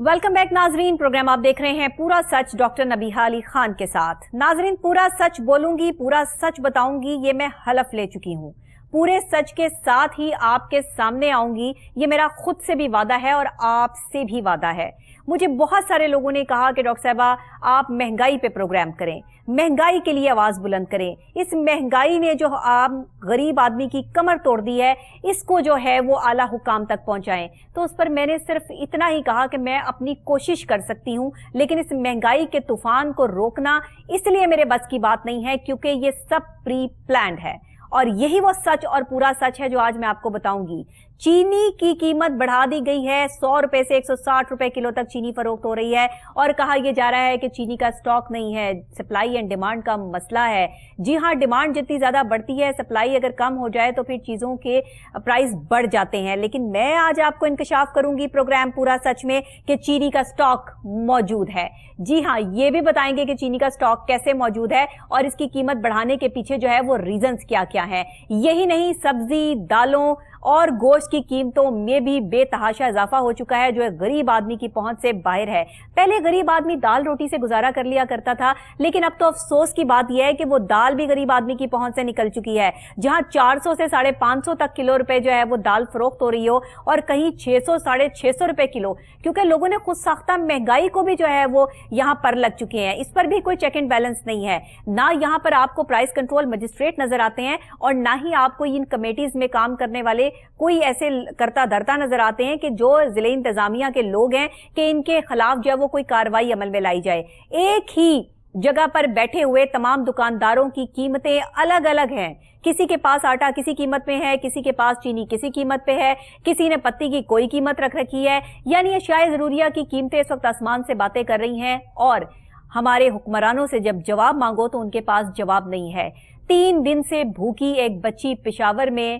Welcome back नाजरीन। Programme आप देख रहे हैं पूरा सच डॉक्टर नबीहा अली खान के साथ। नाजरीन, पूरा सच बोलूंगी, पूरा सच बताऊंगी, ये मैं हलफ ले चुकी हूँ। पूरे सच के साथ ही आपके सामने आऊंगी, ये मेरा खुद से भी वादा है और आपसे भी वादा है। मुझे बहुत सारे लोगों ने कहा कि डॉक्टर साहबा आप महंगाई पे प्रोग्राम करें, महंगाई के लिए आवाज बुलंद करें। इस महंगाई ने जो आम गरीब आदमी की कमर तोड़ दी है, इसको जो है वो आला हुकाम तक पहुंचाएं। तो उस पर मैंने सिर्फ इतना ही कहा कि मैं अपनी कोशिश कर सकती हूं, लेकिन इस महंगाई के तूफान को रोकना इसलिए मेरे बस की बात नहीं है क्योंकि ये सब प्री प्लान्ड है। और यही वो सच और पूरा सच है जो आज मैं आपको बताऊंगी। चीनी की कीमत बढ़ा दी गई है, 100 रुपए से 160 रुपए किलो तक चीनी फरोख्त हो रही है और कहा यह जा रहा है कि चीनी का स्टॉक नहीं है, सप्लाई एंड डिमांड का मसला है। जी हां, डिमांड जितनी ज्यादा बढ़ती है, सप्लाई अगर कम हो जाए तो फिर चीजों के प्राइस बढ़ जाते हैं। लेकिन मैं आज आपको इंकशाफ करूंगी प्रोग्राम पूरा सच में कि चीनी का स्टॉक मौजूद है। जी हां, ये भी बताएंगे कि चीनी का स्टॉक कैसे मौजूद है और इसकी कीमत बढ़ाने के पीछे जो है वो रीजंस क्या क्या है। यही नहीं, सब्जी, दालों और गोश्त की कीमतों में भी बेतहाशा इजाफा हो चुका है, जो एक गरीब आदमी की पहुंच से बाहर है। पहले गरीब आदमी दाल रोटी से गुजारा कर लिया करता था, लेकिन अब तो अफसोस की बात यह है कि वो दाल भी गरीब आदमी की पहुंच से निकल चुकी है। जहां 400 से 550 तक किलो रुपए जो है वो दाल फरोख्त हो रही हो और कहीं 600 650 रुपए किलो, क्योंकि लोगों ने खुद साख्ता महंगाई को भी जो है वो यहां पर लग चुके हैं। इस पर भी कोई चेक एंड बैलेंस नहीं है। ना यहां पर आपको प्राइस कंट्रोल मजिस्ट्रेट नजर आते हैं और ना ही आपको इन कमेटीज में काम करने वाले कोई ऐसे करता धरता नजर आते हैं कि जो जिले इंतजामिया के लोग हैं कि इनके खिलाफ जो है वो कोई कार्रवाई अमल में लाई जाए। एक ही जगह पर बैठे हुए तमाम दुकानदारों की कीमतें अलग अलग हैं। किसी के पास आटा किसी कीमत में है, किसी के पास चीनी किसी कीमत पे है, किसी ने पत्ती की कोई कीमत रख रखी है। यानी अशियाए जरूरिया की कीमतें इस वक्त आसमान से बातें कर रही हैं और हमारे हुक्मरानों से जब जवाब मांगो तो उनके पास जवाब नहीं है। 3 दिन से भूखी एक बच्ची पेशावर में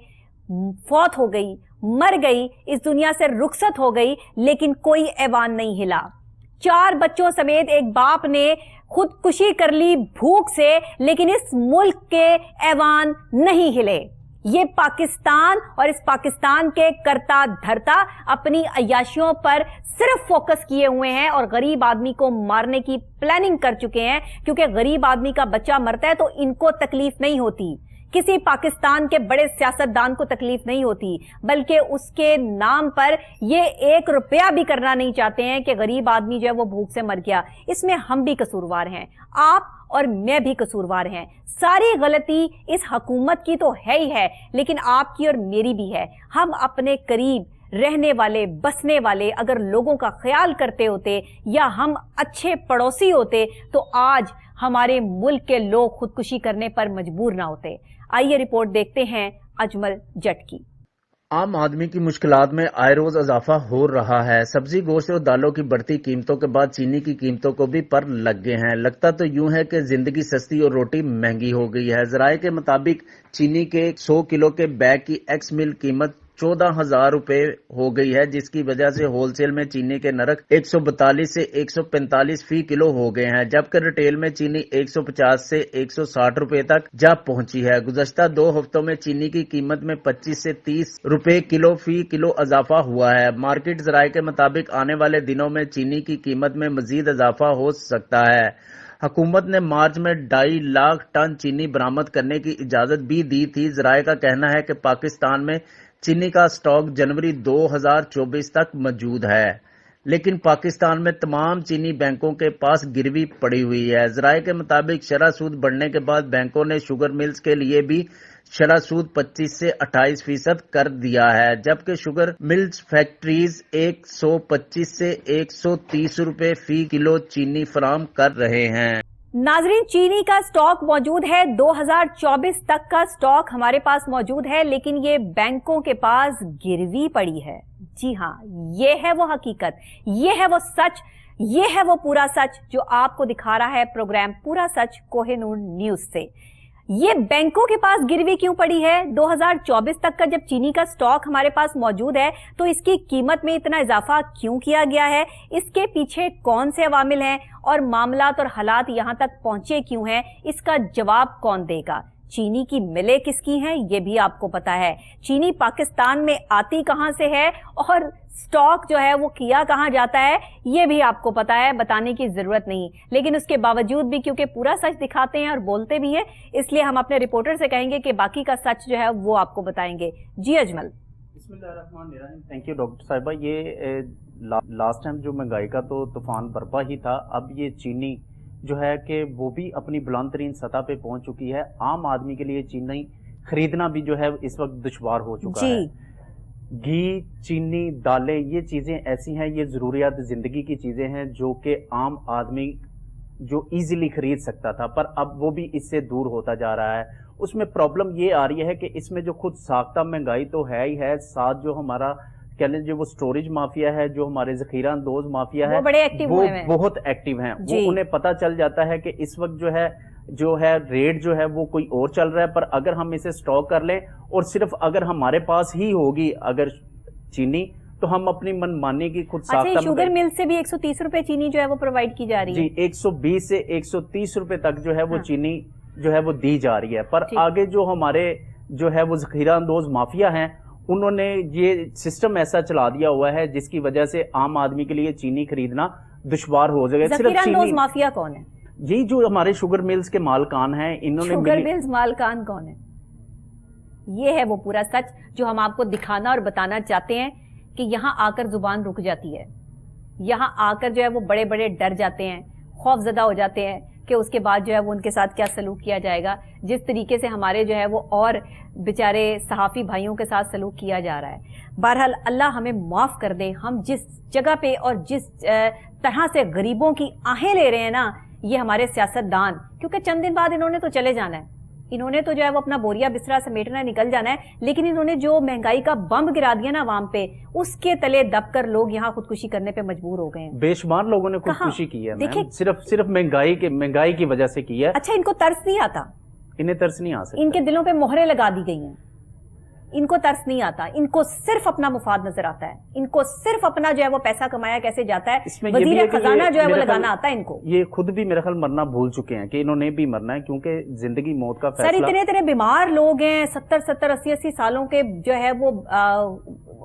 फौत हो गई, मर गई, इस दुनिया से रुखसत हो गई, लेकिन कोई ऐवान नहीं हिला। 4 बच्चों समेत एक बाप ने खुदकुशी कर ली भूख से, लेकिन इस मुल्क के ऐवान नहीं हिले। ये पाकिस्तान और इस पाकिस्तान के करता धरता अपनी अय्याशियों पर सिर्फ फोकस किए हुए हैं और गरीब आदमी को मारने की प्लानिंग कर चुके हैं, क्योंकि गरीब आदमी का बच्चा मरता है तो इनको तकलीफ नहीं होती, किसी पाकिस्तान के बड़े सियासतदान को तकलीफ नहीं होती, बल्कि उसके नाम पर ये 1 रुपया भी करना नहीं चाहते हैं कि गरीब आदमी जो है वो भूख से मर गया। इसमें हम भी कसूरवार हैं, आप और मैं भी कसूरवार हैं। सारी गलती इस हुकूमत की तो है ही है, लेकिन आपकी और मेरी भी है। हम अपने करीब रहने वाले, बसने वाले अगर लोगों का ख्याल करते होते या हम अच्छे पड़ोसी होते तो आज हमारे मुल्क के लोग खुदकुशी करने पर मजबूर ना होते। आइए रिपोर्ट देखते हैं अजमल जट की। आम आदमी की मुश्किलात में आए रोज इजाफा हो रहा है। सब्जी, गोश्त और दालों की बढ़ती कीमतों के बाद चीनी की कीमतों को भी पर लग गए हैं। लगता तो यूं है कि जिंदगी सस्ती और रोटी महंगी हो गई है। जराये के मुताबिक चीनी के 100 किलो के बैग की एक्स मिल कीमत 14,000 रुपए हो गई है, जिसकी वजह से होलसेल में चीनी के नरक 142 से 145 फी किलो हो गए हैं, जबकि रिटेल में चीनी 150 से 160 रुपए तक जा पहुंची है। गुज़श्ता 2 हफ्तों में चीनी की कीमत में 25 से 30 रुपए किलो फी किलो इजाफा हुआ है। मार्केट जराये के मुताबिक आने वाले दिनों में चीनी की कीमत में मजीद इजाफा हो सकता है। हुकूमत ने मार्च में 2.5 लाख टन चीनी बरामद करने की इजाजत भी दी थी। जराये का कहना है कि पाकिस्तान में चीनी का स्टॉक जनवरी 2024 तक मौजूद है, लेकिन पाकिस्तान में तमाम चीनी बैंकों के पास गिरवी पड़ी हुई है। जराये के मुताबिक शरह सूद बढ़ने के बाद बैंकों ने शुगर मिल्स के लिए भी शरह सूद 25 से 28% कर दिया है, जबकि शुगर मिल्स फैक्ट्रीज 125 से 130 रुपए फी किलो चीनी फराम कर रहे हैं। नाजरीन, चीनी का स्टॉक मौजूद है, 2024 तक का स्टॉक हमारे पास मौजूद है, लेकिन ये बैंकों के पास गिरवी पड़ी है। जी हां, ये है वो हकीकत, ये है वो सच, ये है वो पूरा सच जो आपको दिखा रहा है प्रोग्राम पूरा सच कोहिनूर न्यूज से। ये बैंकों के पास गिरवी क्यों पड़ी है? 2024 तक का जब चीनी का स्टॉक हमारे पास मौजूद है तो इसकी कीमत में इतना इजाफा क्यों किया गया है? इसके पीछे कौन से अवामिल हैं और मामलात और हालात यहां तक पहुंचे क्यों हैं? इसका जवाब कौन देगा? चीनी की मिलें किसकी हैं ये भी आपको पता है, चीनी पाकिस्तान में आती कहां से है और स्टॉक जो है वो किया कहां जाता है ये भी आपको पता है, बताने की जरूरत नहीं। लेकिन उसके बावजूद भी क्योंकि पूरा सच दिखाते हैं और बोलते भी हैं, इसलिए हम अपने रिपोर्टर से कहेंगे कि बाकी का सच जो है वो आपको बताएंगे। जी अजमल। थैंक यू डॉक्टर साहिबा। ये लास्ट टाइम जो महंगाई का तो तूफान बरपा ही था, अब ये चीनी जो है कि वो भी अपनी बुलंद तरीन सतह पे पहुंच चुकी है। आम आदमी के लिए चीनी खरीदना भी जो है इस वक्त दुश्वार हो चुका है। घी, चीनी, दालें, ये चीजें ऐसी हैं, ये जरूरियात जिंदगी की चीजें हैं जो कि आम आदमी जो इजीली खरीद सकता था, पर अब वो भी इससे दूर होता जा रहा है। उसमें प्रॉब्लम ये आ रही है कि इसमें जो खुद साख्ता महंगाई तो है ही है, साथ जो हमारा कह लीजिए वो स्टोरेज माफिया है, जो हमारे जखीरा अंदोज माफिया है, वो बहुत एक्टिव हैं। वो उन्हें पता चल जाता है कि इस वक्त जो है रेट जो है वो कोई और चल रहा है, पर अगर हम इसे स्टॉक कर लें और सिर्फ अगर हमारे पास ही होगी अगर चीनी, तो हम अपनी मनमानी की खुद साख्ता। शुगर मिल से भी 130 रुपए चीनी जो है वो प्रोवाइड की जा रही है। जी, 120 से 130 रुपए तक जो है वो चीनी जो है वो दी जा रही है, पर आगे जो हमारे जो है वो जखीरा अंदोज माफिया हैं, उन्होंने ये सिस्टम ऐसा चला दिया हुआ है जिसकी वजह से आम आदमी के लिए चीनी खरीदना दुश्वार हो जाएगा। सिर्फ चीनी माफिया कौन है? यही जो हमारे शुगर मिल्स के मालकान हैं, इन्होंने शुगर मिल्स मालकान कौन है? ये है वो पूरा सच जो हम आपको दिखाना और बताना चाहते हैं कि यहाँ आकर जुबान रुक जाती है, यहाँ आकर जो है वो बड़े बड़े डर जाते हैं, खौफजदा हो जाते हैं कि उसके बाद जो है वो उनके साथ क्या सलूक किया जाएगा, जिस तरीके से हमारे जो है वो और बेचारे सहाफ़ी भाइयों के साथ सलूक किया जा रहा है। बहरहाल अल्लाह हमें माफ़ कर दे, हम जिस जगह पे और जिस तरह से गरीबों की आहें ले रहे हैं ना, ये हमारे सियासतदान, क्योंकि चंद दिन बाद इन्होंने तो चले जाना है, इन्होंने तो जो है वो अपना बोरिया बिस्तरा समेटना निकल जाना है, लेकिन इन्होंने जो महंगाई का बम गिरा दिया ना आवाम पे, उसके तले दबकर लोग यहाँ खुदकुशी करने पे मजबूर हो गए हैं। बेशुमार लोगों ने खुदकुशी की है, देखिए सिर्फ महंगाई की वजह से की है। अच्छा, इनको तरस नहीं आता? इन्हें तरस नहीं आ सकता, इनके दिलों पे मोहरें लगा दी गई हैं, इनको तरस नहीं आता, इनको सिर्फ अपना मुफाद नजर आता है, इनको सिर्फ अपना जो है वो पैसा कमाया कैसे जाता है, वजीर खजाना जो है वो लगाना आता है इनको। ये खुद भी मेरे ख्याल मरना भूल चुके हैं कि इन्होंने भी मरना है, क्योंकि जिंदगी मौत का फैसला। सर इतने बीमार लोग हैं, 70-70, 80-80 सालों के जो है वो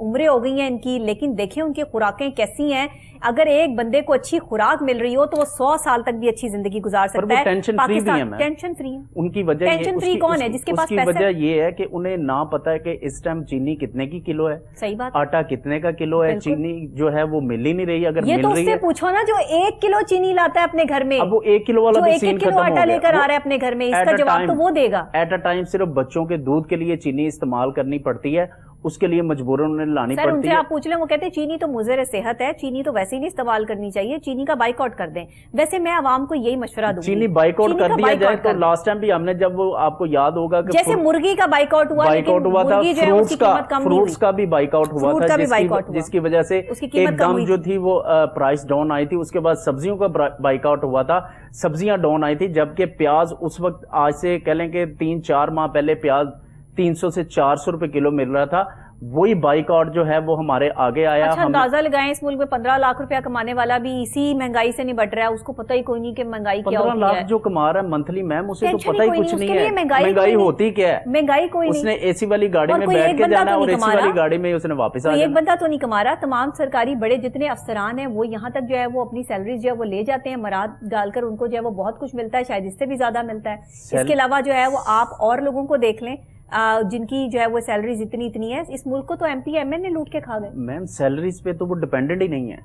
उम्रें हो गई हैं इनकी, लेकिन देखिए उनकी खुराकें कैसी हैं। अगर एक बंदे को अच्छी खुराक मिल रही हो तो वो 100 साल तक भी अच्छी जिंदगी गुजार सकता है। टेंशन फ्री भी है, टेंशन फ्री है। उनकी वजह टेंशन फ्री कौन है? जिसके पास पैसा। वजह ये है कि उन्हें ना पता है कि इस टाइम चीनी कितने की किलो है, सही बात, आटा कितने का किलो है, चीनी जो है वो मिल ही नहीं रही। अगर ये मिल तो रही उससे है, पूछो ना जो 1 किलो चीनी लाता है अपने घर में, अब वो 1 किलो वाला भी सीन खत्म हो गया, 1 किलो आटा लेकर आ रहा है अपने घर में, इसका जवाब तो वो देगा। एट अ टाइम सिर्फ बच्चों के दूध के लिए चीनी इस्तेमाल करनी पड़ती है, उसके लिए मजबूरन उन्हें लानी पड़ती है। उनसे आप पूछ लें, वो कहते हैं चीनी तो मुज़र सेहत है, चीनी तो वैसे ही नहीं इस्तेमाल करनी चाहिए, चीनी का बाइकआउट कर दें। वैसे मैं आवाम को यही मशवरा दूंगी, चीनी बाइकआउट कर दिया जाए। तो लास्ट टाइम भी हमने, जब वो आपको याद होगा कि जैसे मुर्गी का बाइकआउट हुआ था, फ्रूट्स का भी बाइकआउट हुआ था, जिसकी वजह से एकदम जो थी वो प्राइस डाउन आई थी। उसके बाद सब्जियों का बाइकआउट हुआ था, सब्जियां डाउन आई थी, जबकि प्याज उस वक्त, आज से कह लें कि 3-4 माह पहले प्याज 300 से 400 रुपए किलो मिल रहा था। वही बाइकआउट जो है वो हमारे आगे आया। अच्छा, अंदाजा लगाएं, इस मुल्क में 15 लाख रुपया कमाने वाला भी इसी महंगाई से निपट रहा है, उसको पता ही कोई नहीं कि महंगाई क्या होती है। 15 लाख जो कमा रहा है मंथली, मैम उसे तो पता ही कुछ नहीं है महंगाई होती क्या है। महंगाई कोई नहीं, उसने एसी वाली गाड़ी में बैठ के जाना और एसी वाली गाड़ी में उसने वापस आ जाना। एक बंदा तो नहीं कमा रहा, तमाम सरकारी बड़े जितने अफसरान हैं वो यहाँ तक जो है वो अपनी सैलरी जो है वो ले जाते हैं, मराद डालकर उनको जो है वो बहुत कुछ मिलता है, शायद इससे भी ज्यादा मिलता है। इसके अलावा जो है वो आप और लोगों को देख लें जिनकी जो है वो सैलरीज इतनी है। इस मुल्क को तो एमपी एमएन ने लूट के खा गए। मैम सैलरीज पे तो वो डिपेंडेंट ही नहीं है,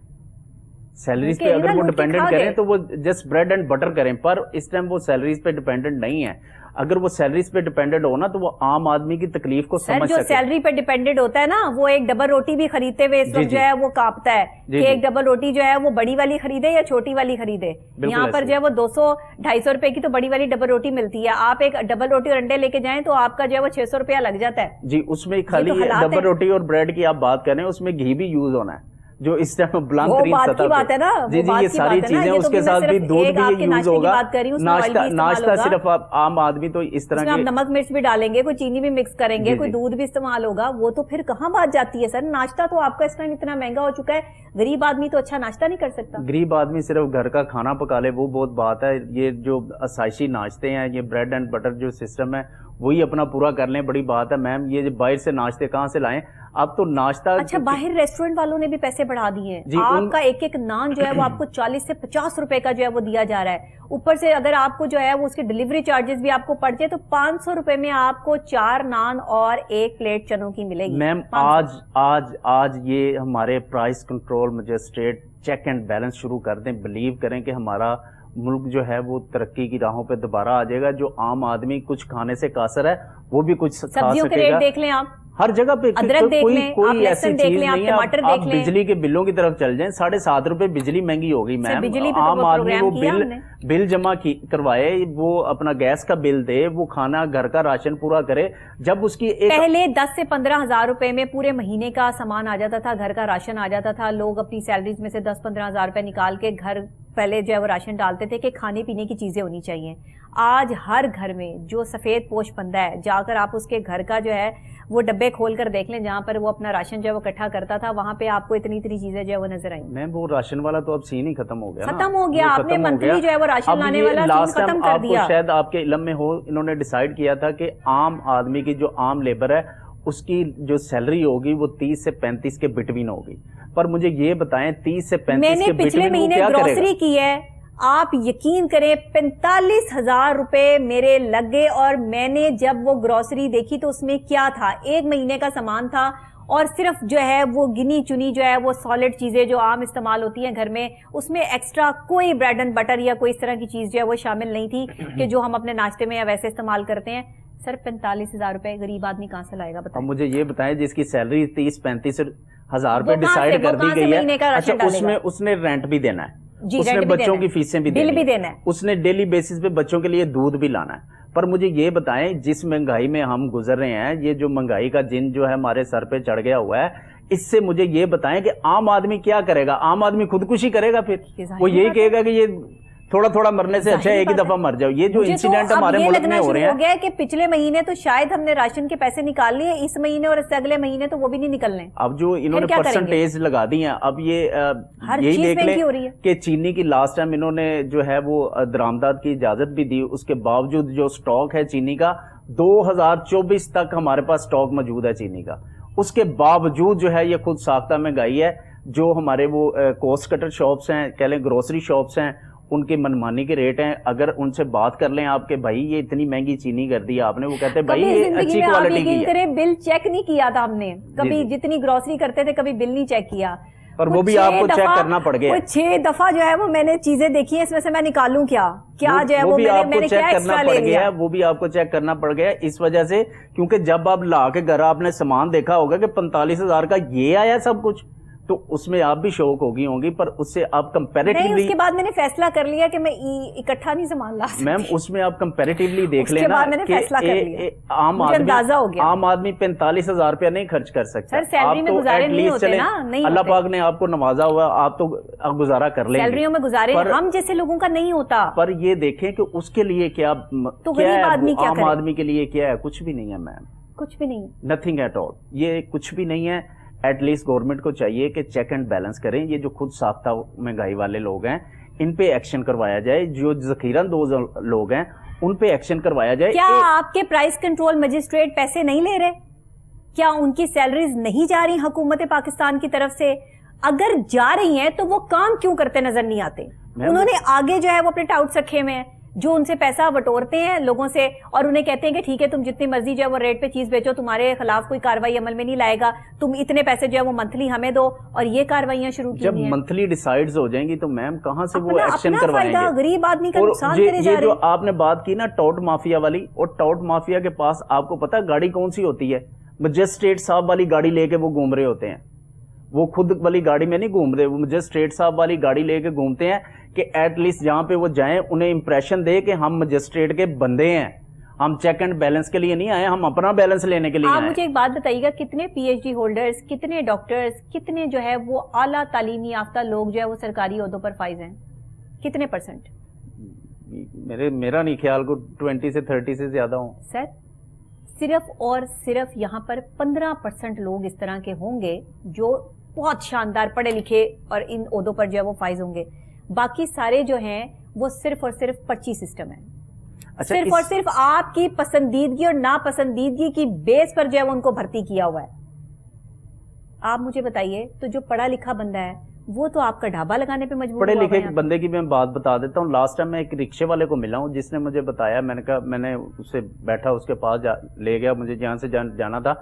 सैलरीज पे अगर वो डिपेंडेंट करें तो वो जस्ट ब्रेड एंड बटर करें, पर इस टाइम वो सैलरीज पे डिपेंडेंट नहीं है। अगर वो सैलरीज पे डिपेंडेंट हो ना तो वो आम आदमी की तकलीफ को समझ सके। जो सैलरी पे डिपेंडेंट होता है ना, वो एक डबल रोटी भी खरीदते हुए इस वक्त जो है वो कांपता है कि एक डबल रोटी जो है वो बड़ी वाली खरीदे या छोटी वाली खरीदे। यहाँ पर जो है वो 200-250 रुपए की तो बड़ी वाली डबल रोटी मिलती है, आप एक डबल रोटी और अंडे लेके जाएं तो आपका जो है वो 600 रुपया लग जाता है जी। उसमें खाली डबल रोटी और ब्रेड की आप बात करें, उसमें घी भी यूज होना है जो इस टाइम बुलंद तरीन सतह पे बात है ना। जी ये सारी चीजें, उसके साथ भी दूध भी यूज होगा, नाश्ता सिर्फ आम आदमी तो इस तरह के नमक मिर्च भी डालेंगे, कोई चीनी भी मिक्स करेंगे, कोई दूध भी इस्तेमाल होगा, वो तो फिर कहाँ बात जाती है सर। नाश्ता तो आपका इस टाइम इतना महंगा हो चुका है, गरीब आदमी तो अच्छा नाश्ता नहीं कर सकता। गरीब आदमी सिर्फ घर का खाना पका ले वो बहुत बात है। ये जो आसाइशी नाश्ते हैं, ये ब्रेड एंड बटर जो सिस्टम है वही अपना पूरा कर लें, बड़ी बात है मैम। ये बाहर से नाश्ते कहाँ से लाएं? अब तो नाश्ता, अच्छा बाहर रेस्टोरेंट वालों ने भी पैसे बढ़ा दिए हैं। आपका एक एक नान जो है वो आपको 40 से 50 रुपए का जो है वो दिया जा रहा है। ऊपर से अगर आपको जो है वो उसके डिलीवरी चार्जेस भी आपको पड़ जाए तो 500 रुपए में आपको 4 नान और 1 प्लेट चनों की मिलेगी। मैम आज ये हमारे price control magistrate check and balance शुरू कर दें, बिलीव करें कि हमारा मुल्क जो है वो तरक्की की राहों पे दोबारा आ जाएगा। जो आम आदमी कुछ खाने से कासर है वो भी कुछ खा सब्जियों के सकेगा। रेट देख लें आप, हर जगह पे अदरक देख कोई लें, कोई आप ऐसी लहसुन देख चीज लें, आप नहीं है। टमाटर आप देख लें। बिजली के बिलों की तरफ चल जाएं, 7.5 रुपए बिजली महंगी हो गई मैम। बिजली पे तो आम वो आदमी प्रोग्राम वो किया हमने। बिल जमा करवाए, वो अपना गैस का बिल दे, वो खाना घर का राशन पूरा करे। जब उसकी एक पहले 10 से 15 हजार रुपए में पूरे महीने का सामान आ जाता था, घर का राशन आ जाता था। लोग अपनी सैलरीज में से 10-15 हजार रुपए निकाल के घर पहले जो है वो राशन डालते थे कि खाने पीने की चीजें होनी चाहिए। आज हर घर में जो सफेद पोश बंदा है, जाकर आप उसके घर का जो है वो डब्बे खोल कर देख लें, जहां पर वो अपना राशन जो है वो इकट्ठा करता था, वहां पे आपको इतनी चीजें जो है वो नजर आई। मैम वो राशन वाला तो अब सीन ही खत्म हो गया, खत्म हो गया। आपने मंथली जो है वो राशन लाने वाला सीन खत्म कर दिया। शायद आपके इल्म में हो, इन्होंने डिसाइड किया था कि आम आदमी की जो आम लेबर है उसकी जो सैलरी होगी वो 30 से 35 के बिटवीन होगी। पर मुझे ये बताएं 30 से 35 मैंने के पिछले बिटवीन वो महीने क्या ग्रोसरी करेगा? की है, आप यकीन करें 45,000 रुपए मेरे लग गए। और मैंने जब वो ग्रोसरी देखी तो उसमें क्या था, 1 महीने का सामान था और सिर्फ जो है वो गिनी चुनी जो है वो सॉलिड चीजें जो आम इस्तेमाल होती हैं घर में, उसमें एक्स्ट्रा कोई ब्रेड एंड बटर या कोई इस तरह की चीज जो है वो शामिल नहीं थी कि जो हम अपने नाश्ते में या वैसे इस्तेमाल करते हैं। सर 45,000 रुपए गरीब आदमी कहाँ से लाएगा अब बताएं? मुझे ये बताएं जिसकी सैलरी 30-35 हजार वो रुपए कहाँ से- डिसाइड कर वो दी कहाँ से गई महीने का है। राशन अच्छा उसमें डालेगा? उसने रेंट भी देना है, जी, उसने रेंट भी बच्चों देना की है, फीसें भी बिल देनी भी है, देना है, उसने डेली बेसिस पे बच्चों के लिए दूध भी लाना है। पर मुझे ये बताएं जिस महंगाई में हम गुजर रहे हैं, ये जो महंगाई का जिन जो है हमारे सर पे चढ़ गया हुआ है, इससे मुझे ये बताएं कि आम आदमी क्या करेगा? आम आदमी खुदकुशी करेगा, फिर वो यही कहेगा कि ये थोड़ा थोड़ा मरने से अच्छा है एक ही दफा मर जाओ। ये जो इंसिडेंट हमारे मुल्क में हो रहे हैं, हो गया कि पिछले महीने तो शायद हमने राशन के पैसे निकाल लिए, इस महीने और इससे अगले महीने तो वो भी नहीं निकलने। अब जो इन्होंने क्या परसेंटेज लगा दी है, अब ये हर यही चीज देख महंगी हो रही लें है। कि चीनी की लास्ट टाइम इन्होंने जो है वो दरामदाद की इजाजत भी दी, उसके बावजूद जो स्टॉक है चीनी का 2024 तक हमारे पास स्टॉक मौजूद है चीनी का। उसके बावजूद जो है ये खुद साख्ता महंगाई है। जो हमारे वो कॉस्ट कटर शॉप्स हैं, कह लें ग्रोसरी शॉप्स हैं, उनके मनमानी के रेट हैं। अगर उनसे बात कर लें आपके भाई ये इतनी महंगी चीनी कर दी आपने, वो कहते हैं भाई ये अच्छी क्वालिटी की है। बिल चेक नहीं किया था हमने कभी, जितनी ग्रोसरी करते थे कभी बिल नहीं चेक किया, और वो भी आपको चेक करना पड़ गया। 6 दफा जो है वो मैंने चीजें देखी है, इसमें से मैं निकालूं क्या जो है वो मैंने चेक क्या करना पड़ गया, वो भी आपको चेक करना पड़ गया इस वजह से, क्योंकि जब आप ला के घर आपने सामान देखा होगा कि 45,000 का ये आया सब कुछ, तो उसमें आप भी शौक होगी, पर उससे आप कंपैरेटिवली, उसके बाद मैंने फैसला कर लिया कि मैं इकट्ठा नहीं सामान ला सकती। मैम उसमें आप कंपैरेटिवली देख उसके लेना बाद मैंने फैसला कर लिया, मुझे अंदाजा हो गया। आम आदमी 45,000 रुपया नहीं खर्च कर सकता। सर सैलरी में गुजारे नहीं होते ना, नहीं अल्लाह पाक ने आपको नवाजा हुआ, आप तो गुजारा कर लेंगे, सैलरियों में गुजारे हम जैसे लोगों का नहीं होता। पर ये देखें कि उसके लिए क्या, तो गरीब आदमी क्या आम करे? आदमी के लिए क्या है? कुछ भी नहीं है मैम, कुछ भी नहीं, नथिंग एट ऑल, ये कुछ भी नहीं है। एटलीस्ट गवर्नमेंट को चाहिए कि चेक एंड बैलेंस करें। ये जो खुद साख्ता महंगाई वाले लोग हैं इन पे एक्शन करवाया जाए, जो जखीरंदोज लोग हैं उन पे एक्शन करवाया जाए। क्या आपके प्राइस कंट्रोल मजिस्ट्रेट पैसे नहीं ले रहे? क्या उनकी सैलरीज नहीं जा रही हुकूमत पाकिस्तान की तरफ से? अगर जा रही हैं तो वो काम क्यों करते नजर नहीं आते? उन्होंने आगे जो है वो अपने टाउट्स रखे हुए हैं, जो उनसे पैसा बटोरते हैं लोगों से और उन्हें कहते हैं कि ठीक है तुम जितनी मर्जी जो है वो रेट पे चीज बेचो, तुम्हारे खिलाफ कोई कार्रवाई अमल में नहीं लाएगा, तुम इतने पैसे जो है वो मंथली हमें दो, और ये कार्रवाइयां शुरू की जब मंथली डिसाइड्स हो जाएंगी तो मैम कहां से वो एक्शन करवाएंगे? गरीब आदमी का नुकसान करे जा ये रहे जो आपने बात की ना टॉट माफिया वाली, और टॉट माफिया के पास आपको पता है गाड़ी कौन सी होती है? मजिस्ट्रेट साहब वाली गाड़ी लेके वो घूम रहे होते हैं। वो खुद वाली गाड़ी में नहीं घूम रहे, वो मजिस्ट्रेट साहब वाली गाड़ी लेके घूमते हैं कि एटलीस्ट जहां पे वो जाएं उन्हें इंप्रेशन दे कि हम मजिस्ट्रेट के बंदे हैं, हम चेक एंड बैलेंस के लिए नहीं आए, हम अपना बैलेंस लेने के लिए आए। मुझे एक बात बताइएगा, कितने पीएचडी होल्डर्स, कितने डॉक्टर्स, कितने जो है वो आला तालीमी याफ्ता लोग जो है वो सरकारी ओहदों पर फाइज हैं? कितने परसेंट? मेरा नहीं ख्याल को 20 से 30 से ज्यादा हो सर। सिर्फ और सिर्फ यहाँ पर 15% लोग इस तरह के होंगे जो बहुत शानदार पढ़े लिखे और इन ओहदों पर जो है वो फाइज होंगे। बाकी सारे जो हैं वो सिर्फ और सिर्फ पर्ची सिस्टम है। सिर्फ और सिर्फ आपकी पसंदीदगी और नापसंदीदगी की बेस पर जो है वो उनको भर्ती किया हुआ है। आप मुझे बताइए, तो जो पढ़ा लिखा बंदा है वो तो आपका ढाबा लगाने पे मजबूर पढ़े हुआ लिखे है। बंदे की मैं बात बता देता हूँ। लास्ट टाइम मैं एक रिक्शे वाले को मिला हूँ जिसने मुझे बताया, मैंने कहा, मैंने उससे बैठा, उसके पास ले गया, मुझे जहाँ से जाना था,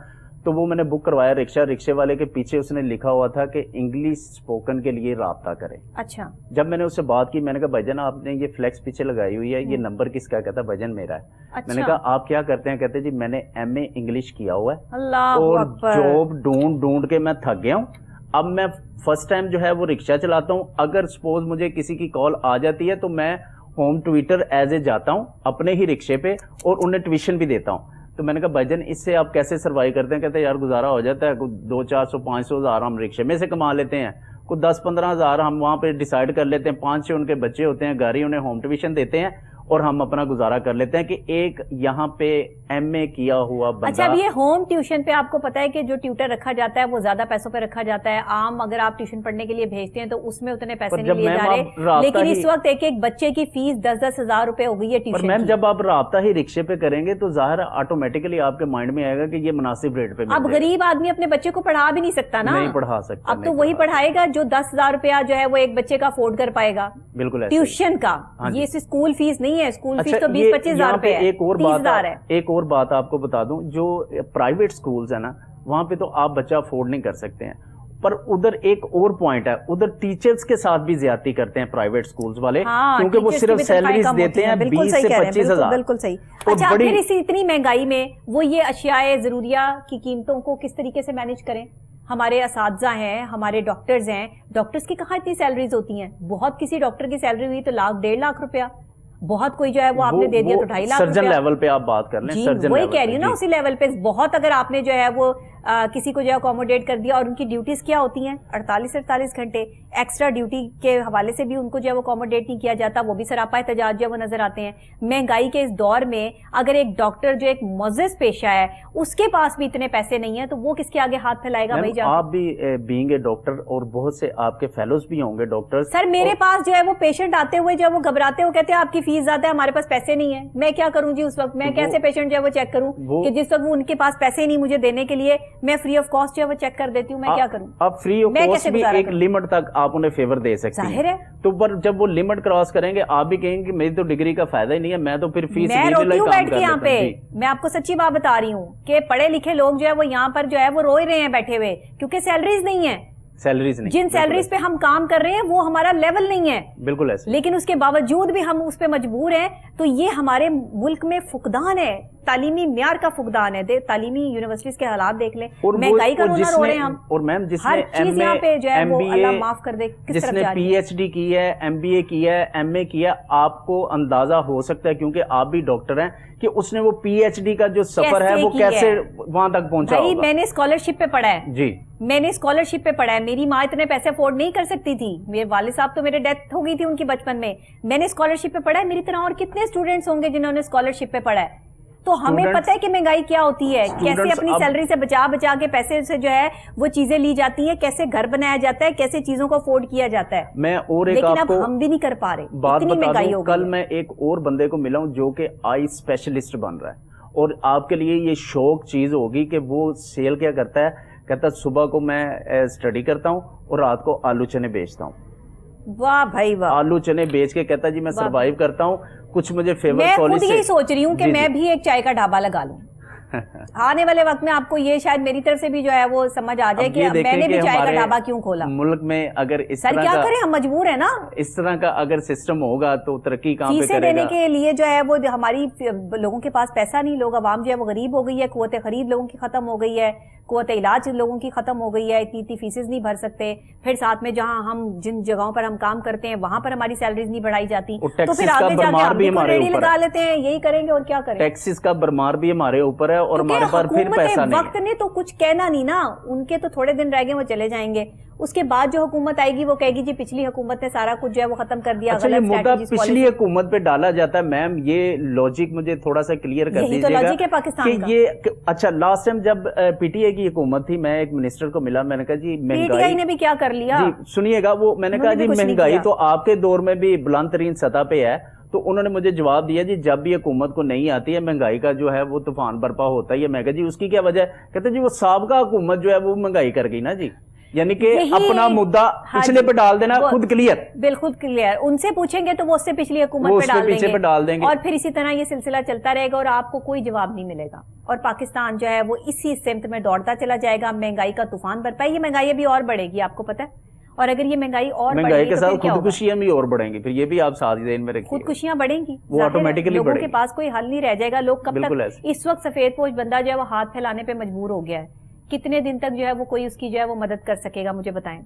तो वो मैंने बुक करवाया रिक्शा। रिक्शे वाले के पीछे उसने लिखा हुआ था कि इंग्लिश स्पोकन के लिए राब्ता करें। अच्छा। जब मैंने उससे बात की, मैंने कहा भाईजान आपने ये फ्लेक्स पीछे लगाई हुई है, ये नंबर किसका? कहता भाईजान मेरा है। अच्छा। मैंने कहा आप क्या करते हैं? कहते जी मैंने MA इंग्लिश किया हुआ है अल्लाह और अकबर। जॉब ढूंढ के मैं थक गया हूँ। अब मैं फर्स्ट टाइम जो है वो रिक्शा चलाता हूँ। अगर सपोज मुझे किसी की कॉल आ जाती है तो मैं होम ट्विटर एज ए जाता हूँ अपने ही रिक्शे पे और उन्हें ट्यूशन भी देता हूँ। तो मैंने कहा भाईजान इससे आप कैसे सर्वाइव करते हैं? कहते हैं यार गुजारा हो जाता है, 200-400-500 हज़ार हम रिक्शे में से कमा लेते हैं, कुछ 10-15 हज़ार हम वहाँ पे डिसाइड कर लेते हैं, 5-6 उनके बच्चे होते हैं, घर ही उन्हें होम ट्यूशन देते हैं और हम अपना गुजारा कर लेते हैं। कि एक यहाँ पे MA किया हुआ बंदा। अच्छा, अब ये होम ट्यूशन पे आपको पता है कि जो ट्यूटर रखा जाता है वो ज्यादा पैसों पे रखा जाता है। आम अगर आप ट्यूशन पढ़ने के लिए भेजते हैं तो उसमें उतने पैसे नहीं लिए जा रहे, लेकिन इस वक्त एक एक बच्चे की फीस 10-10 हज़ार रुपए हो गई है ट्यूशन। पर मैम जब आप राब्ता ही रिक्शे पे करेंगे तो जाहिर ऑटोमेटिकली आपके माइंड में आएगा कि ये मुनासिब रेट पे। अब गरीब आदमी अपने बच्चे को पढ़ा भी नहीं सकता ना, नहीं पढ़ा सकता। अब तो वही पढ़ाएगा जो 10,000 रुपया जो है वो एक बच्चे का अफोर्ड कर पाएगा। बिल्कुल ट्यूशन का, ये स्कूल फीस नहीं है। स्कूल फीस तो 20-25 हज़ार रुपए है, 30,000 है। एक और बात आपको बता दूं, जो प्राइवेट स्कूल्स है ना वहां पे तो आप बच्चा अफोर्ड नहीं कर सकते हैं, पर उधर एक और पॉइंट है, उधर टीचर्स के साथ भी ज्यादती करते हैं प्राइवेट स्कूल्स वाले। हाँ, क्योंकि वो सिर्फ सैलरीज देते हैं 20 से 25 हज़ार। बिल्कुल सही। अच्छा, फिर इसी इतनी महंगाई में वो ये अशियाए जरूरिया की कीमतों को किस तरीके से मैनेज करें? हमारे असातिज़ा हैं, हमारे डॉक्टर्स हैं, डॉक्टर्स की कहाँ इतनी सैलरीज होती हैं? बहुत किसी डॉक्टर की सैलरी हुई तो 1.5 लाख रुपया, बहुत कोई जो है वो आपने दे दिया तो 2.5 लाख सर्जन लेवल पे आप बात कर लें। सर्जन वही कह रही हूँ ना, उसी लेवल पे बहुत अगर आपने जो है वो किसी को जो है अकोमोडेट कर दिया। और उनकी ड्यूटीज क्या होती हैं? 48-48 घंटे एक्स्ट्रा ड्यूटी के हवाले से भी उनको जो है वो अकोमोडेट नहीं किया जाता, वो भी सरापा एहतजाज जो है वो नजर आते हैं। महंगाई के इस दौर में अगर एक डॉक्टर जो एक मुअज़्ज़ज़ पेशा है उसके पास भी इतने पैसे नहीं है तो वो किसके आगे हाथ फैलाएगा भाई? आप भी बीइंग ए डॉक्टर और बहुत से आपके फेलोज भी होंगे डॉक्टर्स। सर मेरे पास जो है वो पेशेंट आते हुए जो है वो घबराते हुए कहते हैं आपकी फीस ज्यादा है, हमारे पास पैसे नहीं है। मैं क्या करूं जी उस वक्त? मैं कैसे पेशेंट जो है वो चेक करूं कि जिस वक्त वो उनके पास पैसे नहीं मुझे देने के लिए, मैं फ्री ऑफ कॉस्ट जो है वो चेक कर देती हूँ। मैं क्या करूं? आप फ्री ऑफ कॉस्ट भी एक लिमिट तक आप उन्हें फेवर दे सकते हैं, जाहिर है। तो पर जब वो लिमिट क्रॉस करेंगे आप भी कहेंगे कि मेरी तो डिग्री का फायदा ही नहीं है, मैं तो फिर फीस मैं रोती हूँ बैठ के यहाँ पे। मैं आपको सच्ची बात बता रही हूँ कि पढ़े लिखे लोग जो है वो यहाँ पर जो है वो रो रहे हैं बैठे हुए, क्योंकि सैलरीज नहीं है। सैलरीज नहीं, जिन सैलरीज पे हम काम कर रहे हैं वो हमारा लेवल नहीं है। बिल्कुल ऐसे। लेकिन उसके बावजूद भी हम उस पे मजबूर हैं। तो ये हमारे मुल्क में फुकदान है, तालीमी म्यार का फुकदान है। तालीमी यूनिवर्सिटीज के हालात देख लें, महंगाई का रोना रो रहे हैं हम। और मैम जिसने हर चीज यहाँ पे जो है वो अल्लाह माफ कर दे, किस तरफ जा रही है? PhD की है, MBA की है, MA की है, आपको अंदाजा हो सकता है क्योंकि आप भी डॉक्टर हैं कि उसने वो PhD का जो सफर है वो कैसे वहां तक पहुंचा होगा। मैंने स्कॉलरशिप पे पढ़ा है जी, मैंने स्कॉलरशिप पे पढ़ा है। मेरी माँ इतने पैसे अफोर्ड नहीं कर सकती थी, मेरे वालिद साहब तो मेरे डेथ हो गई थी उनकी बचपन में। मैंने स्कॉलरशिप पे पढ़ा है। मेरी तरह और कितने स्टूडेंट्स होंगे जिन्होंने स्कॉलरशिप पे पढ़ा है? तो हमें पता है कि महंगाई क्या होती है, कैसे अपनी सैलरी से बचा बचा के पैसे से जो है वो चीजें ली जाती हैं, कैसे घर बनाया जाता है, कैसे चीजों को अफोर्ड किया जाता है। मैं और एक लेकिन आपको अब हम भी नहीं कर पा रहे, बात इतनी महंगाई हो गई। कल मैं एक और बंदे को मिला हूं जो कि आई स्पेशलिस्ट बन रहा है, और आपके लिए ये शौक चीज होगी कि वो सेल क्या करता है, कहता है सुबह को मैं स्टडी करता हूँ और रात को आलू चने बेचता हूँ। वाह भाई वाह। आलू चने बेच के कहता जी मैं सरवाइव करता हूँ, कुछ मुझे फेवर मैं कॉलेज खुद से। यही सोच रही हूँ कि मैं भी एक चाय का ढाबा लगा लूं। आने वाले वक्त में आपको ये शायद मेरी तरफ से भी जो है वो समझ आ जाए कि मैंने भी चाय का ढाबा क्यों खोला। मुल्क में अगर इस सर तरह क्या का करें, हम मजबूर है ना। इस तरह का अगर सिस्टम होगा तो तरक्की कहाँ पे फीसें करेगा? देने के लिए जो है वो हमारी लोगों के पास पैसा नहीं, लोग आवाम जो है वो गरीब हो गई है, कुव्वत खरीद लोगों की खत्म हो गई है, कुव्वत इलाज लोगों की खत्म हो गई है, इतनी फीसेज नहीं भर सकते। फिर साथ में जहां हम जिन जगहों पर हम काम करते हैं वहां पर हमारी सैलरीज नहीं बढ़ाई जाती, तो फिर आगे जाके हम भी रेडी लगा लेते हैं, यही करेंगे और क्या करें। टैक्सेस का भरमार भी हमारे ऊपर है और हमारे पास फिर पैसा नहीं है। वक्त ने तो कुछ कहना नहीं ना, उनके तो थोड़े दिन रह गए वो चले जाएंगे। उसके बाद जो हुकूमत आएगी वो कहेगी जी पिछली हुकूमत ने सारा कुछ जो है वो खत्म कर दिया। अच्छा, ये मुद्दा पिछली हुकूमत पे डाला जाता है। मैम ये लॉजिक मुझे थोड़ा सा क्लियर कर दीजिएगा। यही तो लॉजिक है पाकिस्तान का। ये अच्छा, लास्ट टाइम जब PTI की हुकूमत थी, मैं एक मिनिस्टर को मिला, मैंने कहा जी महंगाई PTI ने भी क्या कर लिया जी, सुनिएगा वो, मैंने कहा जी महंगाई तो आपके दौर में भी बुलंद तरीन सतह पे है, تو انہوں نے مجھے جواب دیا جی جب بھی حکومت کو نہیں آتی ہے مہنگائی کا جو ہے وہ طوفان برپا ہوتا ہے. میں کہا جی اس کی کیا وجہ ہے؟ کہتے جی وہ سابقہ حکومت جو ہے وہ مہنگائی کر گئی نا جی, یعنی کہ اپنا مدعا پچھلے پہ ڈال دینا, خود کلیئر, بالکل کلیئر. ان سے پوچھیں گے تو وہ اس سے پچھلی حکومت پہ ڈال دیں گے اور پھر اسی طرح یہ سلسلہ چلتا رہے گا اور آپ کو کوئی جواب نہیں ملے گا, اور پاکستان جو ہے وہ اسی سمت میں دوڑتا چلا جائے گا. مہنگائی کا طوفان برپا ہے, یہ مہنگائی ابھی اور بڑھے گی, آپ کو پتہ ہے. اور اگر یہ مہنگائی اور مہنگائی کے ساتھ خودکشیاں بھی اور بڑھیں گی, پھر یہ بھی آپ ساتھ ذہن میں رکھیے, خودکشیاں بڑھیں گی, وہ آٹومیٹکلی لوگوں کے پاس کوئی حل نہیں رہ جائے گا. لوگ کب تک, ایسے اس وقت سفید پوش بندہ جو ہے وہ ہاتھ پھیلانے پہ مجبور ہو گیا ہے, کتنے دن تک جو ہے وہ کوئی اس کی جو ہے وہ مدد کر سکے گا مجھے بتائیں,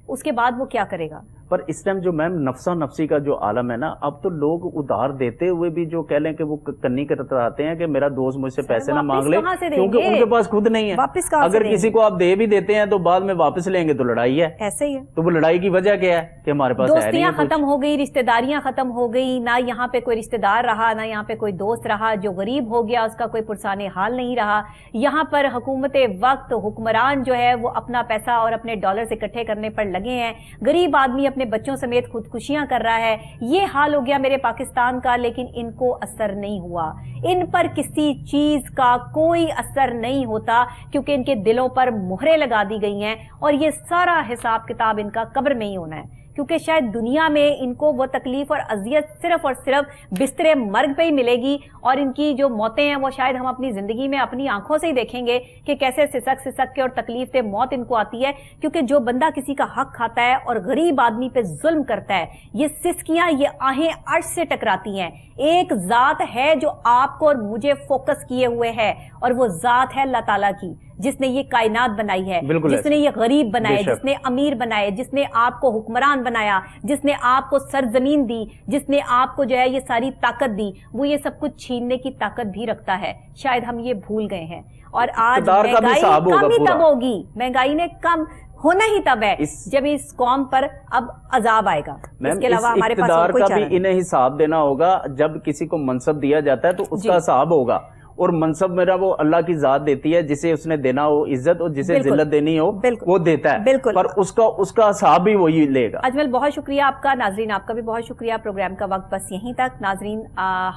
اس کے بعد وہ کیا کرے گا؟ پر اس ٹائم جو میم نفسا نفسی کا جو عالم ہے نا, اب تو لوگ ادھار دیتے ہوئے بھی جو کہہ لیں کہ وہ کنی کتراتے ہیں کہ میرا دوست مجھ سے پیسے نہ مانگ لے, کیونکہ ان کے پاس خود نہیں ہے. اگر کسی کو آپ دے بھی دیتے ہیں تو بعد میں واپس لیں گے تو لڑائی ہے. ایسے ہی ہے. تو وہ لڑائی کی وجہ کیا ہے کہ ہمارے پاس دوستیاں ختم ہو گئی, رشتہ داریاں ختم ہو گئی, نہ یہاں پہ کوئی رشتہ دار رہا, نہ یہاں پہ کوئی دوست رہا. جو غریب ہو گیا اس کا کوئی پرسان حال نہیں رہا. یہاں پر حکومت وقت حکمران جو ہے وہ اپنا پیسہ اور اپنے ڈالرز اکٹھے کرنے پر لگے ہیں. غریب آدمی اپنے بچوں سمیت خودکشیاں کر رہا ہے. یہ حال ہو گیا میرے پاکستان کا, لیکن ان کو اثر نہیں ہوا. ان پر کسی چیز کا کوئی اثر نہیں ہوتا, کیونکہ ان کے دلوں پر مہریں لگا دی گئی ہیں, اور یہ سارا حساب کتاب ان کا قبر میں ہی ہونا ہے. کیونکہ شاید دنیا میں ان کو وہ تکلیف اور اذیت صرف اور صرف بستر مرگ پہ ہی ملے گی, اور ان کی جو موتیں ہیں وہ شاید ہم اپنی زندگی میں اپنی آنکھوں سے ہی دیکھیں گے کہ کیسے سسک سسک کے اور تکلیف دہ موت ان کو آتی ہے. کیونکہ جو بندہ کسی کا حق کھاتا ہے اور غریب آدمی پہ ظلم کرتا ہے, یہ سسکیاں, یہ آہیں عرش سے ٹکراتی ہیں. ایک ذات ہے جو آپ کو اور مجھے فوکس کیے ہوئے ہے, اور وہ ذات ہے اللہ تعالیٰ کی, جس نے یہ کائنات بنائی ہے, جس نے یہ غریب بنائے, جس نے امیر بنائے, جس نے آپ کو حکمران بنایا, جس نے آپ کو سرزمین دی, جس نے آپ کو جو ہے یہ ساری طاقت دی. وہ یہ سب کچھ چھیننے کی طاقت بھی رکھتا ہے. شاید ہم یہ بھول گئے ہیں. اور آج مہنگائی کم ہی تب ہوگی, مہنگائی نے کم ہونا ہی تب ہے جب اس قوم پر اب عذاب آئے گا. اس کے علاوہ ہمارے پاس اور کوئی چارہ نہیں. انہیں حساب دینا ہوگا. جب کسی کو منصب دیا جاتا ہے تو اس کا حساب ہوگا, اور منصب میرا وہ اللہ کی ذات دیتی ہے, جسے اس نے دینا ہو عزت اور جسے ذلت دینی ہو وہ دیتا ہے, پر اس کا حساب بھی وہی لے گا. اجمل بہت شکریہ آپ کا. ناظرین آپ کا بھی بہت شکریہ. پروگرام کا وقت بس یہیں تک. ناظرین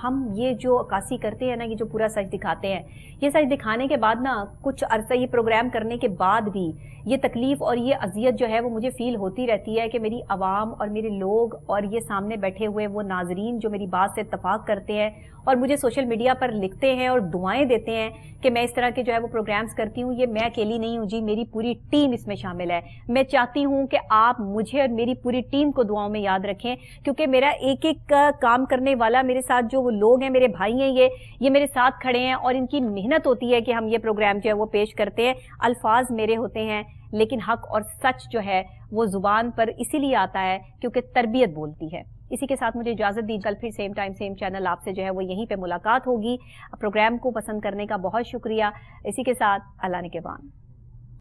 ہم یہ جو عکاسی کرتے ہیں نا, یہ جو پورا سچ دکھاتے ہیں, یہ سچ دکھانے کے بعد نا کچھ عرصہ یہ پروگرام کرنے کے بعد بھی یہ تکلیف اور یہ اذیت جو ہے وہ مجھے فیل ہوتی رہتی ہے کہ میری عوام اور میرے لوگ اور یہ سامنے بیٹھے ہوئے وہ ناظرین جو میری بات سے اتفاق کرتے ہیں اور مجھے سوشل میڈیا پر لکھتے ہیں اور دعائیں دیتے ہیں کہ میں اس طرح کے جو ہے وہ پروگرامز کرتی ہوں, یہ میں اکیلی نہیں ہوں جی, میری پوری ٹیم اس میں شامل ہے. میں چاہتی ہوں کہ آپ مجھے اور میری پوری ٹیم کو دعاؤں میں یاد رکھیں, کیونکہ میرا ایک ایک کام کرنے والا میرے ساتھ جو وہ لوگ ہیں, میرے بھائی ہیں, یہ میرے ساتھ کھڑے ہیں, اور ان کی محنت ہوتی ہے کہ ہم یہ پروگرام جو ہے وہ پیش کرتے ہیں. الفاظ میرے ہوتے ہیں, لیکن حق اور سچ جو ہے وہ زبان پر اسی لیے آتا ہے کیونکہ تربیت بولتی ہے. اسی کے ساتھ مجھے اجازت دی. کل پھر سیم ٹائم سیم چینل آپ سے جو ہے وہ یہیں پہ ملاقات ہوگی. پروگرام کو پسند کرنے کا بہت شکریہ. اسی کے ساتھ اللہ نگہبان.